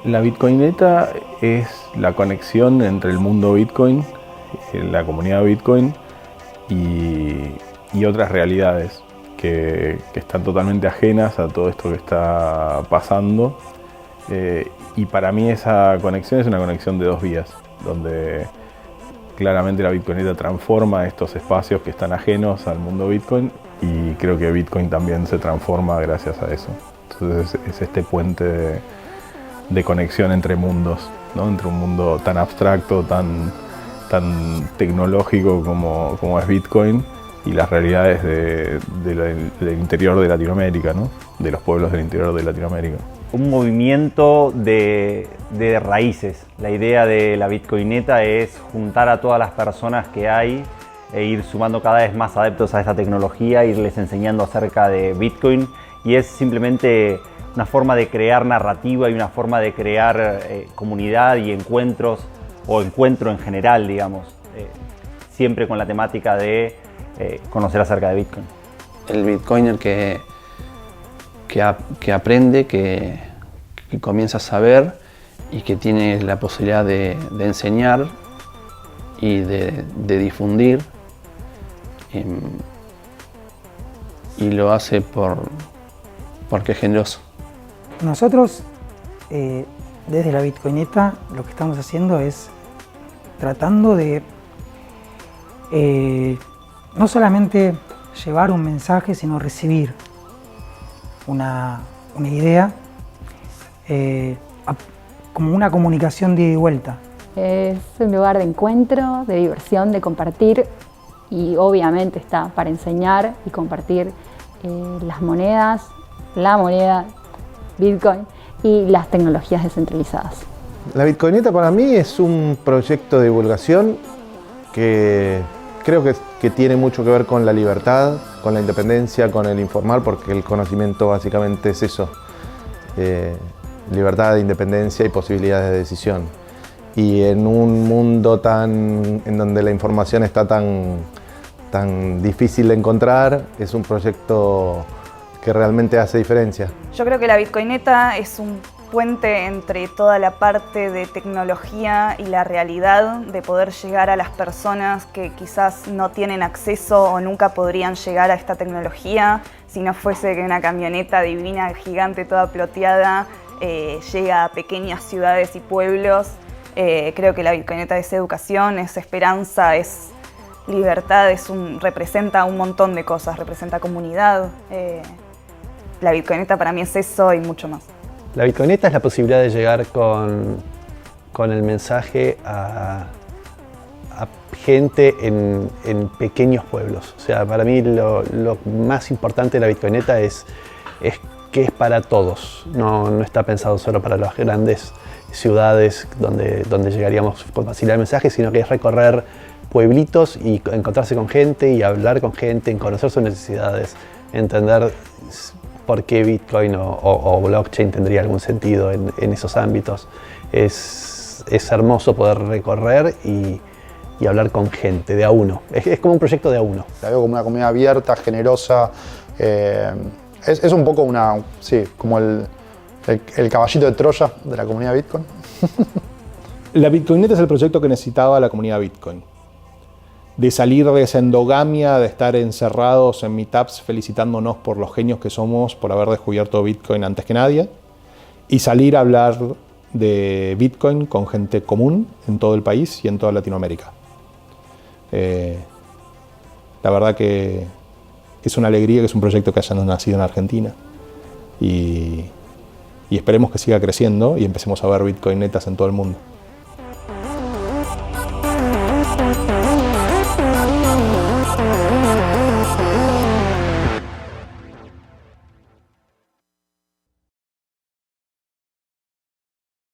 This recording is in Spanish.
La Bitcoineta es la conexión entre el mundo Bitcoin, la comunidad Bitcoin y otras realidades que están totalmente ajenas a todo esto que está pasando. Y para mí esa conexión es una conexión de dos vías, donde claramente la Bitcoineta transforma estos espacios que están ajenos al mundo Bitcoin, y creo que Bitcoin también se transforma gracias a eso. Entonces es este puente de conexión entre mundos, ¿no? Entre un mundo tan abstracto, tan tecnológico como es Bitcoin, y las realidades del interior de Latinoamérica, ¿no? De los pueblos del interior de Latinoamérica. Un movimiento de raíces. La idea de la Bitcoineta es juntar a todas las personas que hay e ir sumando cada vez más adeptos a esta tecnología, irles enseñando acerca de Bitcoin, y es simplemente una forma de crear narrativa y una forma de crear comunidad y encuentros, o encuentro en general, digamos, siempre con la temática de conocer acerca de Bitcoin. El Bitcoiner que aprende, que comienza a saber y que tiene la posibilidad de enseñar y de difundir, y lo hace porque es generoso. Nosotros, desde la Bitcoineta, lo que estamos haciendo es tratando de no solamente llevar un mensaje, sino recibir una idea, como una comunicación de ida y vuelta. Es un lugar de encuentro, de diversión, de compartir, y obviamente está para enseñar y compartir las monedas, la moneda Bitcoin y las tecnologías descentralizadas. La Bitcoineta para mí es un proyecto de divulgación que creo que tiene mucho que ver con la libertad, con la independencia, con el informar, porque el conocimiento básicamente es eso. Libertad, independencia y posibilidades de decisión. Y en un mundo en donde la información está tan difícil de encontrar, es un proyecto que realmente hace diferencia. Yo creo que la Bitcoineta es un puente entre toda la parte de tecnología y la realidad, de poder llegar a las personas que quizás no tienen acceso o nunca podrían llegar a esta tecnología si no fuese que una camioneta divina, gigante, toda ploteada, llega a pequeñas ciudades y pueblos. Creo que la Bitcoineta es educación, es esperanza, es libertad, representa un montón de cosas, representa comunidad. La Bitcoineta para mí es eso y mucho más. La Bitcoineta es la posibilidad de llegar con el mensaje a gente en pequeños pueblos. O sea, para mí lo más importante de la Bitcoineta es que es para todos. No está pensado solo para las grandes ciudades donde llegaríamos con facilidad al mensaje, sino que es recorrer pueblitos y encontrarse con gente y hablar con gente, conocer sus necesidades, entender por qué Bitcoin o blockchain tendría algún sentido en esos ámbitos. Es hermoso poder recorrer y hablar con gente de a uno. Es como un proyecto de a uno. La veo como una comunidad abierta, generosa. Es un poco como el caballito de Troya de la comunidad Bitcoin. La Bitcoineta es el proyecto que necesitaba la comunidad Bitcoin. De salir de esa endogamia, de estar encerrados en meetups felicitándonos por los genios que somos por haber descubierto Bitcoin antes que nadie, y salir a hablar de Bitcoin con gente común en todo el país y en toda Latinoamérica. La verdad que es una alegría que es un proyecto que haya nacido en Argentina, y esperemos que siga creciendo y empecemos a ver Bitcoinetas en todo el mundo.